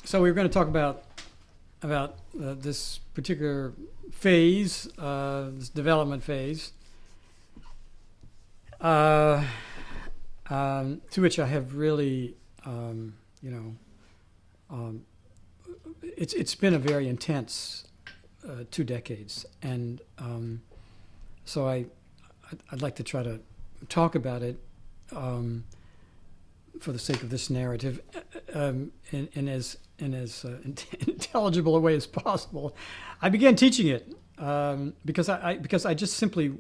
So we're going to talk about this particular phase, this development phase, to which I have really, it's been a very intense 2 decades, and so I'd like to try to talk about it for the sake of this narrative, in as intelligible a way as possible. I began teaching it because I just simply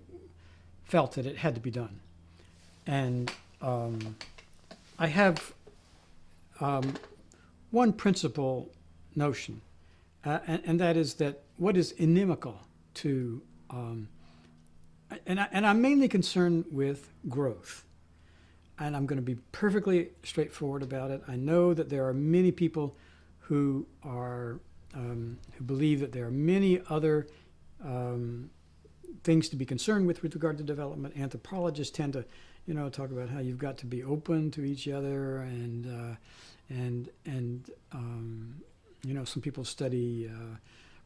felt that it had to be done, and I have one principal notion, and that is that what is inimical to, and I'm mainly concerned with growth. And I'm going to be perfectly straightforward about it. I know that there are many people who believe that there are many other things to be concerned with regard to development. Anthropologists tend to, talk about how you've got to be open to each other, and some people study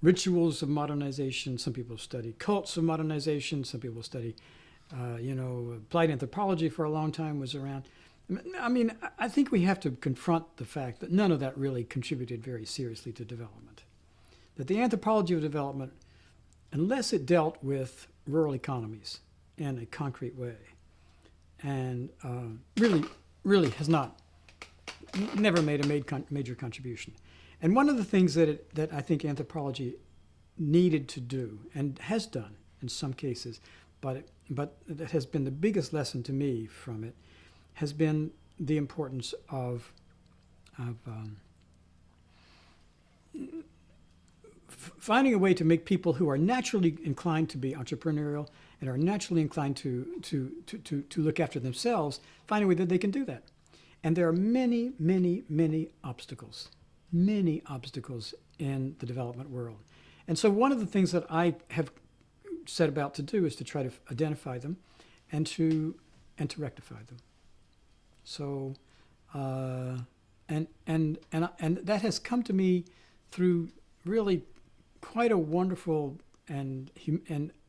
rituals of modernization. Some people study cults of modernization. Some people study applied anthropology for a long time was around. I mean, I think we have to confront the fact that none of that really contributed very seriously to development. That the anthropology of development, unless it dealt with rural economies in a concrete way, and really has never made a major contribution. And one of the things that I think anthropology needed to do, and has done in some cases, but that has been the biggest lesson to me from it, has been the importance of finding a way to make people who are naturally inclined to be entrepreneurial and are naturally inclined to look after themselves, find a way that they can do that. And there are many, many, many obstacles in the development world. And so one of the things that I have set about to do is to try to identify them and to rectify them. So and that has come to me through really quite a wonderful and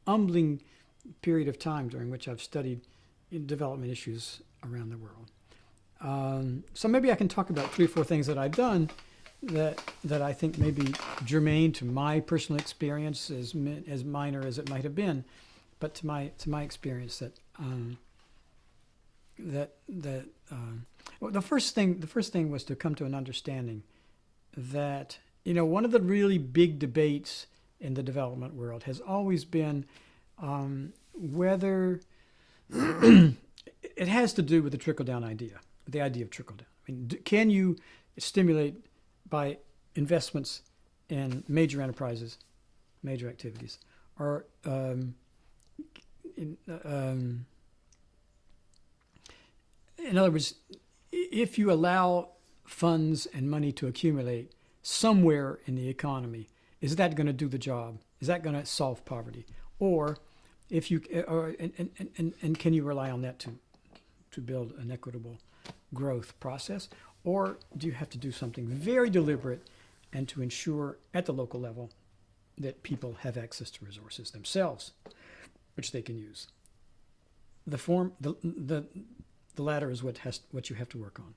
humbling period of time during which I've studied development issues around the world. So maybe I can talk about 3 or 4 things that I've done that I think may be germane to my personal experience, as minor as it might have been, but to my experience well, the first thing was to come to an understanding that one of the really big debates in the development world has always been whether it has to do with the trickle-down idea, the idea of trickle-down. I mean, can you stimulate by investments in major enterprises, major activities, or in other words, if you allow funds and money to accumulate somewhere in the economy, is that going to do the job? Is that going to solve poverty? Or if you and can you rely on that to build an equitable growth process? Or do you have to do something very deliberate and to ensure at the local level that people have access to resources themselves, which they can use? The latter is what you have to work on.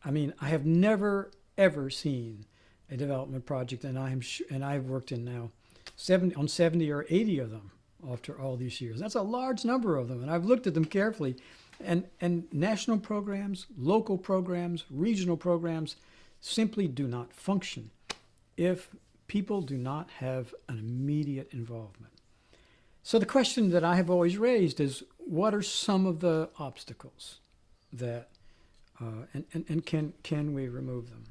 I mean, I have never ever seen a development project, and I've worked in now 70 or 80 of them after all these years. That's a large number of them, and I've looked at them carefully. And national programs, local programs, regional programs simply do not function if people do not have an immediate involvement. So the question that I have always raised is, what are some of the obstacles that, and can we remove them?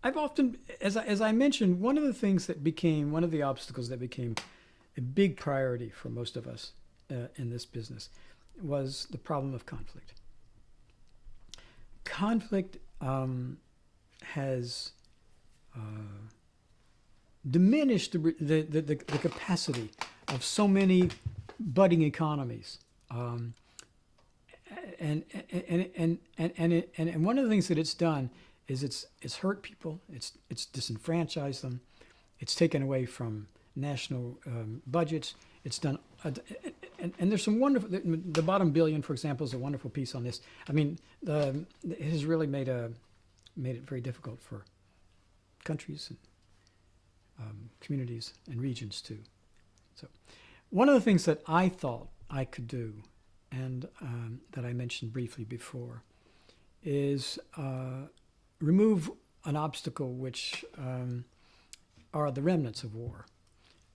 I've often, as I mentioned, one of the obstacles that became a big priority for most of us in this business was the problem of conflict. Conflict has diminished the capacity of so many budding economies. And one of the things that it's done is it's hurt people, it's disenfranchised them, it's taken away from national budgets. It's done, and there's some wonderful. The bottom billion, for example, is a wonderful piece on this. I mean, it has really made it very difficult for countries and communities and regions too. So, one of the things that I thought I could do, and that I mentioned briefly before, is remove an obstacle which are the remnants of war,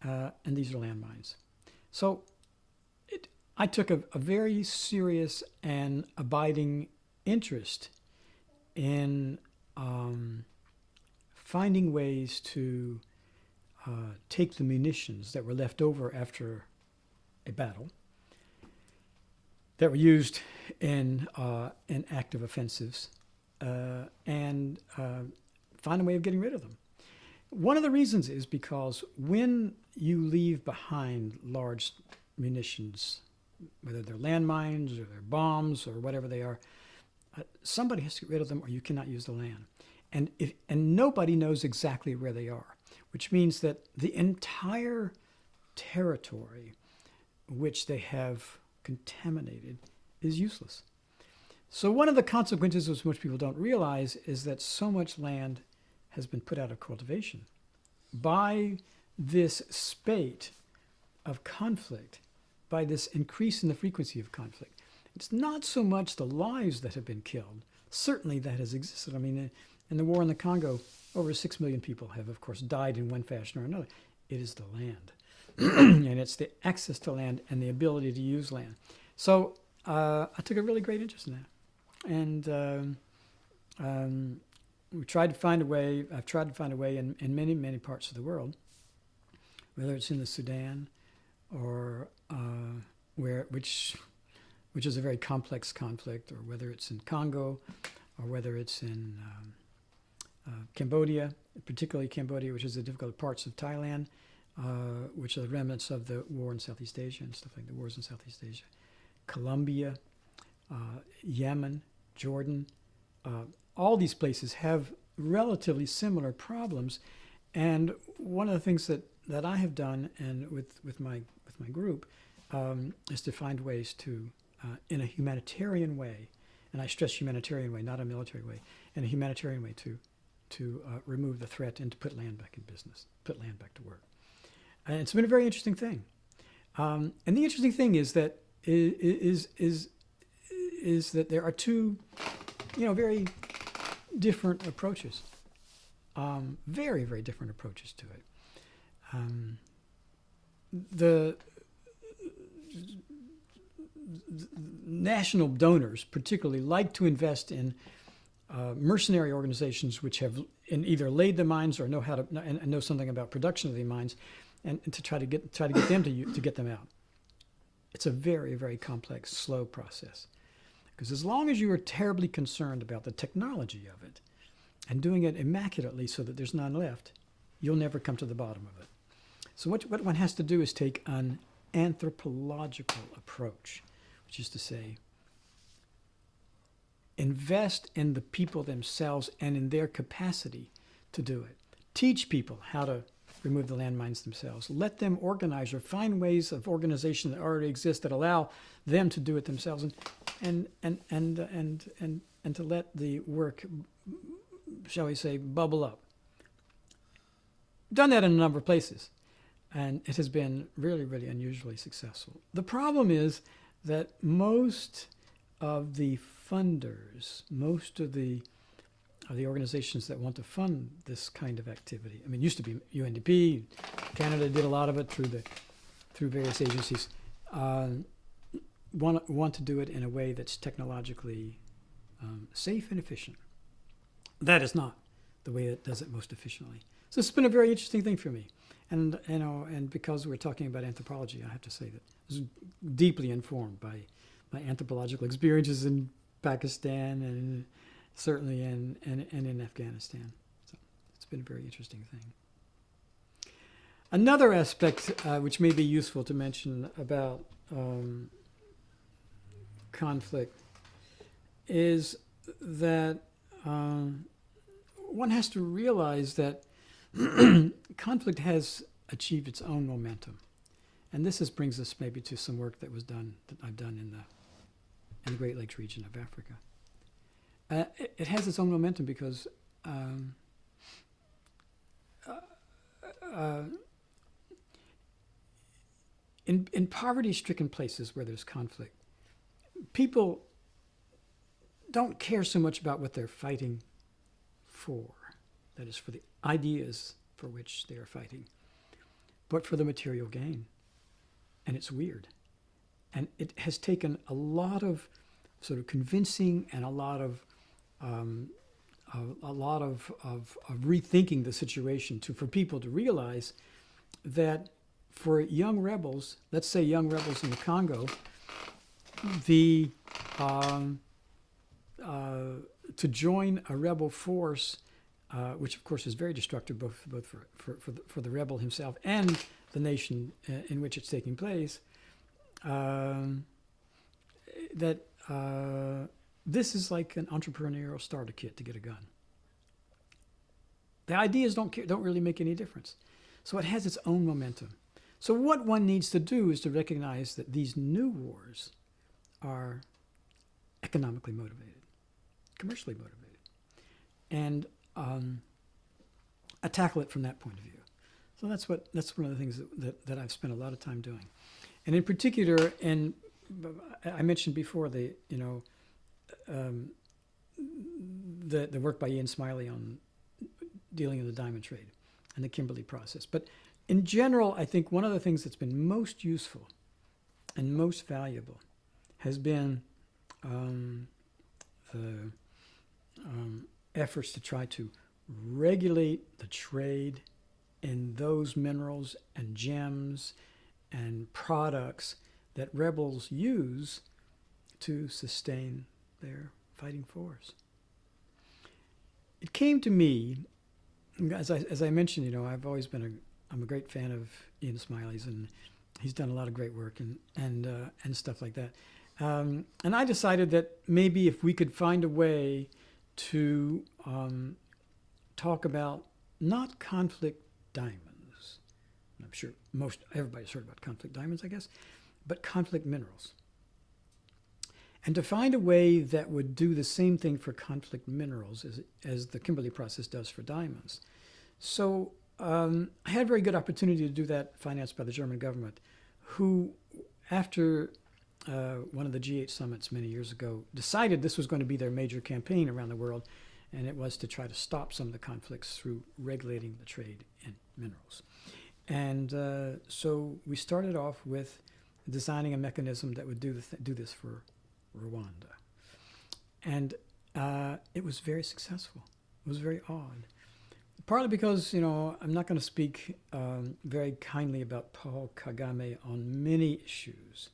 and these are landmines. So I took a very serious and abiding interest in finding ways to take the munitions that were left over after a battle, that were used in active offensives, and find a way of getting rid of them. One of the reasons is because when you leave behind large munitions, whether they're landmines or they're bombs or whatever they are, somebody has to get rid of them or you cannot use the land. And nobody knows exactly where they are, which means that the entire territory which they have contaminated is useless. So one of the consequences, which most people don't realize, is that so much land has been put out of cultivation by this spate of conflict, by this increase in the frequency of conflict. It's not so much the lives that have been killed. Certainly that has existed. I mean, in the war in the Congo, over 6 million people have, of course, died in one fashion or another. It is the land. And it's the access to land and the ability to use land. So I took a really great interest in that. And we tried to find a way. I've tried to find a way in many, many parts of the world, whether it's in the Sudan or which is a very complex conflict, or whether it's in Congo, or whether it's in Cambodia, particularly Cambodia, which is the difficult parts of Thailand, which are the remnants of the war in Southeast Asia and stuff like the wars in Southeast Asia, Colombia, Yemen, Jordan. All these places have relatively similar problems, and one of the things that I have done, and with my group, is to find ways to, in a humanitarian way, and I stress humanitarian way, not a military way, in a humanitarian way to remove the threat and to put land back in business, put land back to work. And it's been a very interesting thing. And the interesting thing is that is that there are two, very different approaches, very, very different approaches to it. The national donors particularly like to invest in mercenary organizations which have either laid the mines or know how to and know something about production of the mines, and to try to get them to get them out. It's a very, very complex, slow process. Because as long as you are terribly concerned about the technology of it and doing it immaculately so that there's none left, you'll never come to the bottom of it. So what one has to do is take an anthropological approach, which is to say, invest in the people themselves and in their capacity to do it. Teach people how to remove the landmines themselves. Let them organize or find ways of organization that already exist that allow them to do it themselves, and to let the work, shall we say, bubble up. Done that in a number of places, and it has been really, really unusually successful. The problem is that most of the funders, most of the organizations that want to fund this kind of activity, I mean, it used to be UNDP, Canada did a lot of it through various agencies, want to do it in a way that's technologically safe and efficient. That is not the way it does it most efficiently. So it's been a very interesting thing for me. And because we're talking about anthropology, I have to say that I was deeply informed by my anthropological experiences in Pakistan and certainly in Afghanistan. So it's been a very interesting thing. Another aspect which may be useful to mention about conflict is that one has to realize that conflict has achieved its own momentum. And this brings us maybe to some work that I've done in the Great Lakes region of Africa. It has its own momentum because in poverty-stricken places where there's conflict, people don't care so much about what they're fighting for, that is, for the ideas for which they are fighting, but for the material gain. And it's weird. And it has taken a lot of sort of convincing and a lot of rethinking the situation for people to realize that for young rebels, let's say young rebels in the Congo, to join a rebel force, which of course is very destructive both for the rebel himself and the nation in which it's taking place, this is like an entrepreneurial starter kit to get a gun. The ideas don't really make any difference. So it has its own momentum. So what one needs to do is to recognize that these new wars are economically motivated, commercially motivated, and tackle it from that point of view. So that's one of the things that I've spent a lot of time doing, and in particular, and I mentioned before the work by Ian Smiley on dealing in the diamond trade and the Kimberley process. But in general, I think one of the things that's been most useful and most valuable has been the efforts to try to regulate the trade in those minerals and gems and products that rebels use to sustain their fighting force. It came to me, as I mentioned, I've always I'm a great fan of Ian Smiley's, and he's done a lot of great work and stuff like that. And I decided that maybe if we could find a way to talk about not conflict diamonds, I'm sure everybody's heard about conflict diamonds, I guess, but conflict minerals. And to find a way that would do the same thing for conflict minerals as the Kimberley process does for diamonds. So I had a very good opportunity to do that, financed by the German government, who, after one of the G8 summits many years ago, decided this was going to be their major campaign around the world, and it was to try to stop some of the conflicts through regulating the trade in minerals. And so we started off with designing a mechanism that would do this for Rwanda. And it was very successful. It was very odd. Partly because, I'm not going to speak very kindly about Paul Kagame on many issues.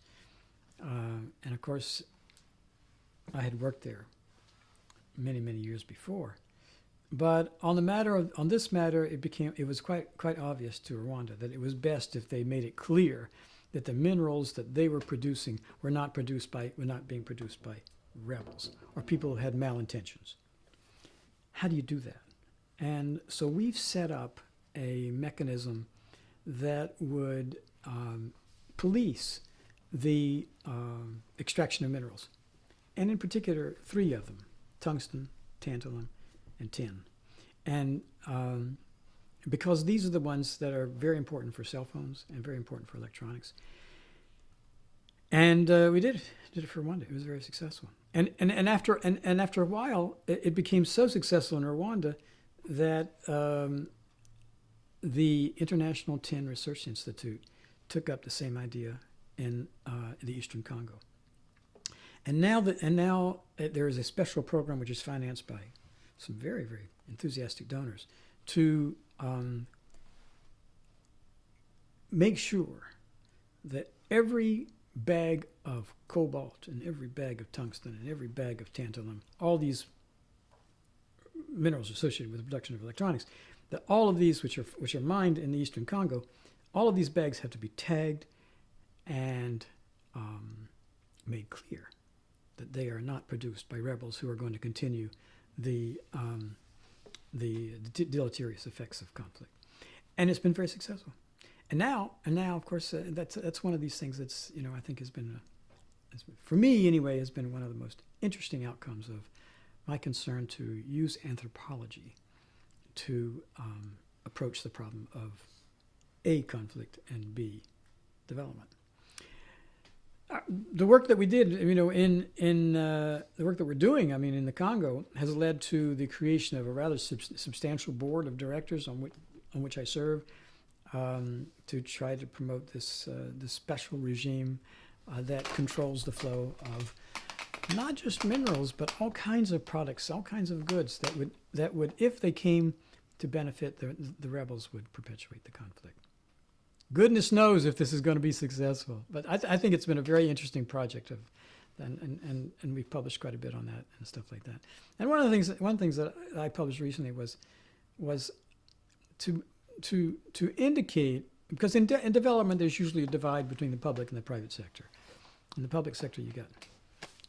And of course, I had worked there many, many years before. But on this matter, it was quite obvious to Rwanda that it was best if they made it clear that the minerals that they were producing were not being produced by rebels or people who had malintentions. How do you do that? And so we've set up a mechanism that would police the extraction of minerals, and in particular, 3 of them: tungsten, tantalum, and tin. And because these are the ones that are very important for cell phones and very important for electronics. And we did it for Rwanda. It was very successful. And after a while, it became so successful in Rwanda that the International Tin Research Institute took up the same idea in the Eastern Congo. And now there is a special program which is financed by some very, very enthusiastic donors to make sure that every bag of cobalt, in every bag of tungsten, in every bag of tantalum, all these minerals associated with the production of electronics, that all of these, which are mined in the Eastern Congo, all of these bags have to be tagged and made clear that they are not produced by rebels who are going to continue the deleterious effects of conflict. And it's been very successful. And now, of course, that's one of these things that's, I think has been, for me anyway, has been one of the most interesting outcomes of my concern to use anthropology to approach the problem of A, conflict, and B, development. The work that we did, in the work that we're doing, in the Congo, has led to the creation of a rather substantial board of directors on which I serve, to try to promote this special regime that controls the flow of not just minerals, but all kinds of products, all kinds of goods that would, if they came to benefit the rebels, would perpetuate the conflict. Goodness knows if this is going to be successful, but I think it's been a very interesting project and we've published quite a bit on that and stuff like that. And one of the things that I published recently was to indicate, because in development there's usually a divide between the public and the private sector. In the public sector you got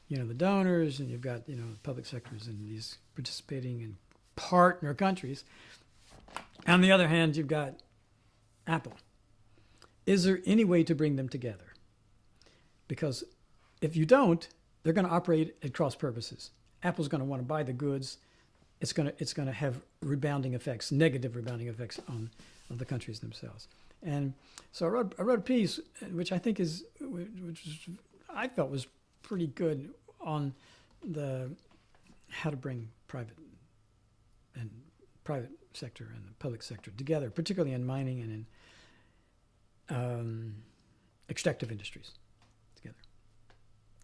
the donors, and you've got the public sectors in these participating in partner countries. On the other hand, you've got Apple. Is there any way to bring them together? Because if you don't, they're going to operate at cross purposes. Apple's going to want to buy the goods. It's going to have rebounding effects, negative rebounding effects on the countries themselves. And so I wrote a piece which I think I felt was pretty good on how to bring private sector and the public sector together, particularly in mining and in extractive industries together.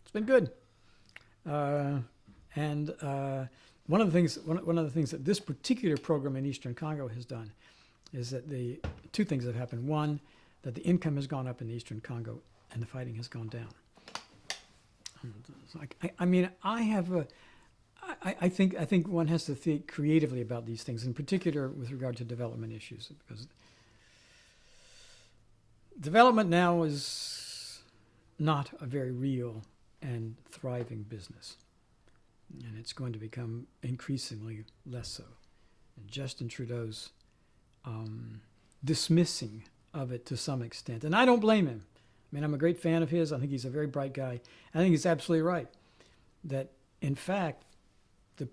It's been good. One of the things that this particular program in Eastern Congo has done is that the two things have happened. One, that the income has gone up in the Eastern Congo and the fighting has gone down. I think one has to think creatively about these things, in particular with regard to development issues, because development now is not a very real and thriving business, and it's going to become increasingly less so. And Justin Trudeau's dismissing of it to some extent, and I don't blame him. I'm a great fan of his. I think he's a very bright guy. I think he's absolutely right that, in fact, the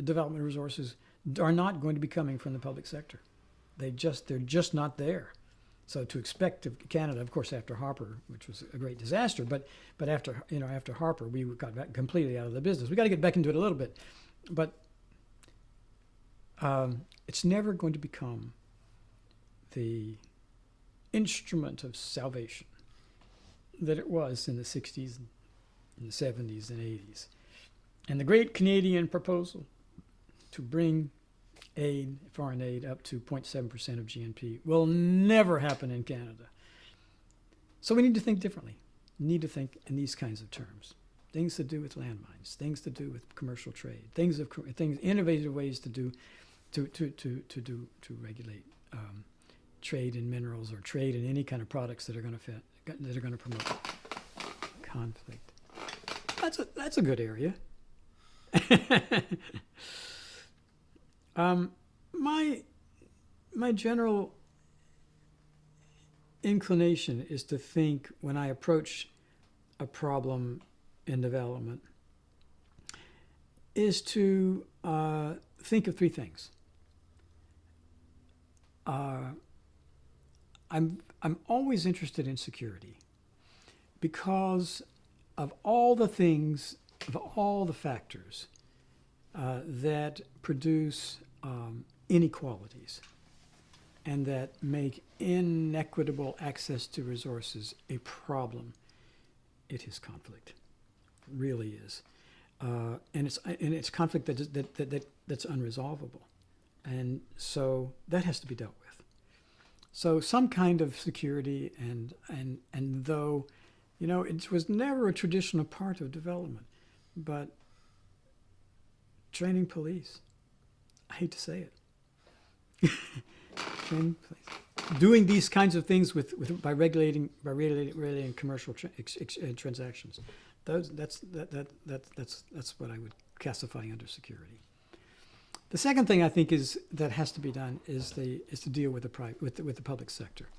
development resources are not going to be coming from the public sector. They're just not there. So to expect of Canada, of course, after Harper, which was a great disaster, but after Harper, we got back completely out of the business. We got to get back into it a little bit, but it's never going to become the instrument of salvation that it was in the 60s and the 70s and 80s. And the great Canadian proposal to bring foreign aid up to 0.7% of GNP will never happen in Canada. So we need to think differently. We need to think in these kinds of terms. Things to do with landmines, things to do with commercial trade, innovative ways to regulate trade in minerals or trade in any kind of products that are going to promote conflict. That's a good area. My general inclination is to think, when I approach a problem in development, is to think of three things. I'm always interested in security because of all the factors that produce inequalities and that make inequitable access to resources a problem. It is conflict. It really is. And it's conflict that's unresolvable. And so that has to be dealt with. So some kind of security, and though You know, it was never a traditional part of development, but training police, I hate to say it, training police, doing these kinds of things by regulating commercial transactions. That's what I would classify under security. The second thing I think that has to be done is to deal with the public sector.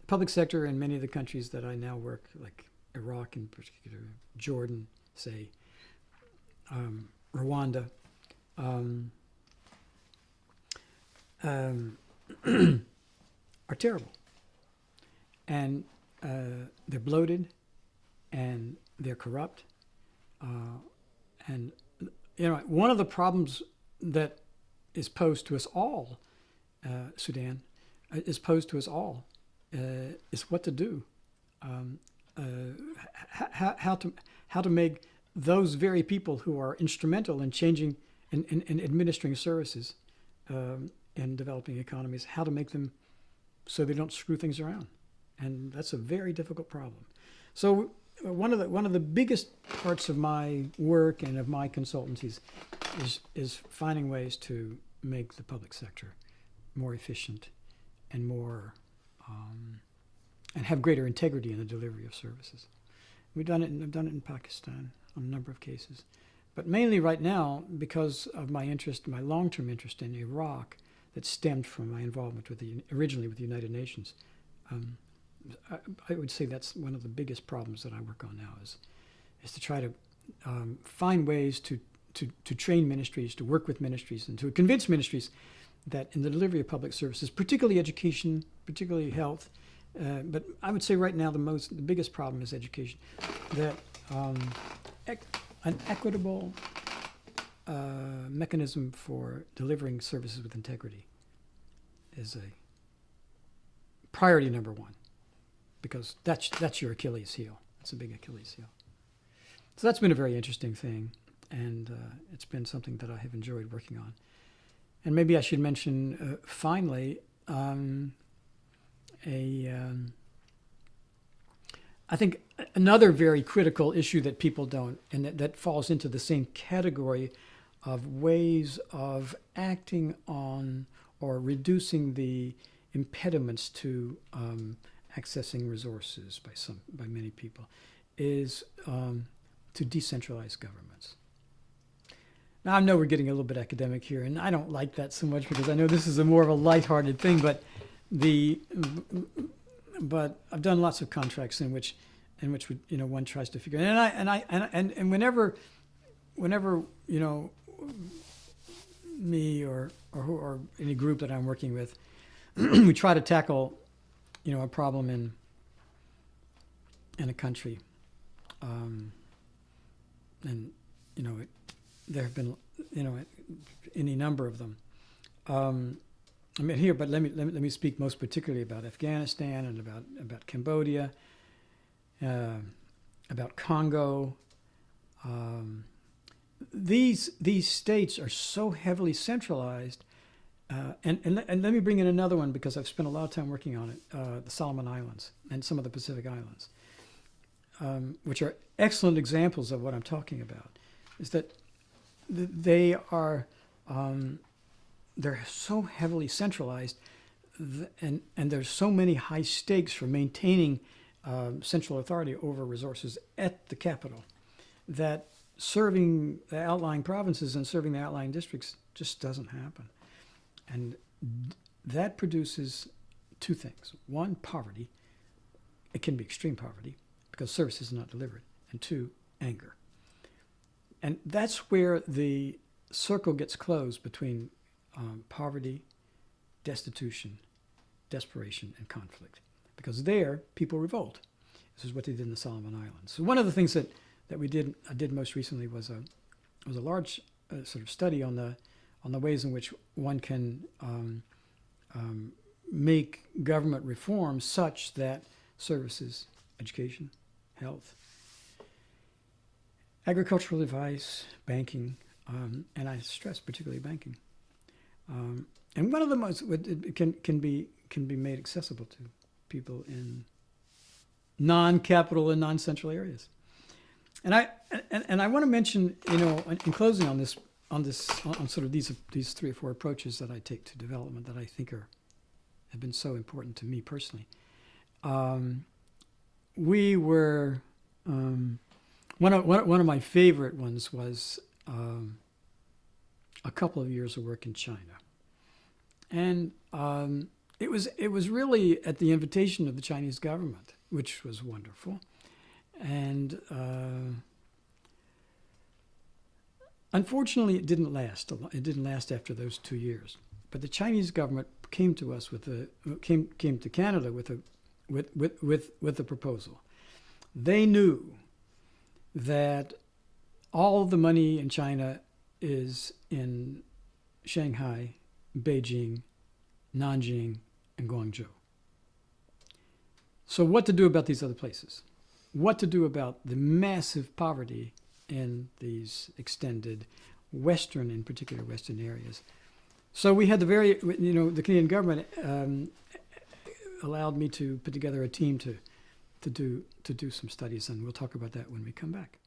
The public sector in many of the countries that I now work, like Iraq in particular, Jordan, say, Rwanda, are terrible, and they're bloated, and they're corrupt, and you know, one of the problems that is posed to us all, Sudan, is posed to us all, is what to do, how to make those very people who are instrumental in changing and administering services in developing economies, how to make them so they don't screw things around, and that's a very difficult problem. So one of the biggest parts of my work and of my consultancies is finding ways to make the public sector more efficient and more and have greater integrity in the delivery of services. I've done it in Pakistan on a number of cases, but mainly right now because of my long-term interest in Iraq that stemmed from my involvement originally with the United Nations. I would say that's one of the biggest problems that I work on now is to try to find ways to train ministries, to work with ministries, and to convince ministries that in the delivery of public services, particularly education, particularly health, but I would say right now the biggest problem is education, that an equitable mechanism for delivering services with integrity is a priority number one, because that's your Achilles heel. It's a big Achilles heel. So that's been a very interesting thing, and it's been something that I have enjoyed working on. And maybe I should mention finally I think another very critical issue that people don't, and that falls into the same category of ways of acting on or reducing the impediments to accessing resources by many people, is to decentralize governments. Now I know we're getting a little bit academic here, and I don't like that so much because I know this is more of a lighthearted thing, but I've done lots of contracts in which one tries to figure, and whenever me or any group that I'm working with, we try to tackle a problem in a country, and there have been any number of them. I mean here, but let me speak most particularly about Afghanistan and about Cambodia, about Congo. These states are so heavily centralized, and let me bring in another one because I've spent a lot of time working on it: the Solomon Islands and some of the Pacific Islands, which are excellent examples of what I'm talking about. Is that they are they're so heavily centralized, and there's so many high stakes for maintaining central authority over resources at the capital, that serving the outlying provinces and serving the outlying districts just doesn't happen. And that produces two things. One, poverty. It can be extreme poverty because service is not delivered. And two, anger. And that's where the circle gets closed between poverty, destitution, desperation, and conflict. Because there, people revolt. This is what they did in the Solomon Islands. So one of the things that I did most recently was a large sort of study on the ways in which one can make government reform such that services, education, health, agricultural advice, banking, and I stress particularly banking. And one of the most can be made accessible to people in non-capital and non-central areas. And I want to mention, in closing on sort of these 3 or 4 approaches that I take to development that I think have been so important to me personally. We were one of my favorite ones was a couple of years of work in China, and it was really at the invitation of the Chinese government, which was wonderful, and unfortunately it didn't last. It didn't last after those 2 years. But the Chinese government came to us came to Canada with a proposal. They knew that all of the money in China is in Shanghai, Beijing, Nanjing, and Guangzhou. So what to do about these other places? What to do about the massive poverty in these extended Western, in particular Western areas? So we had the Canadian government allowed me to put together a team to do some studies, and we'll talk about that when we come back.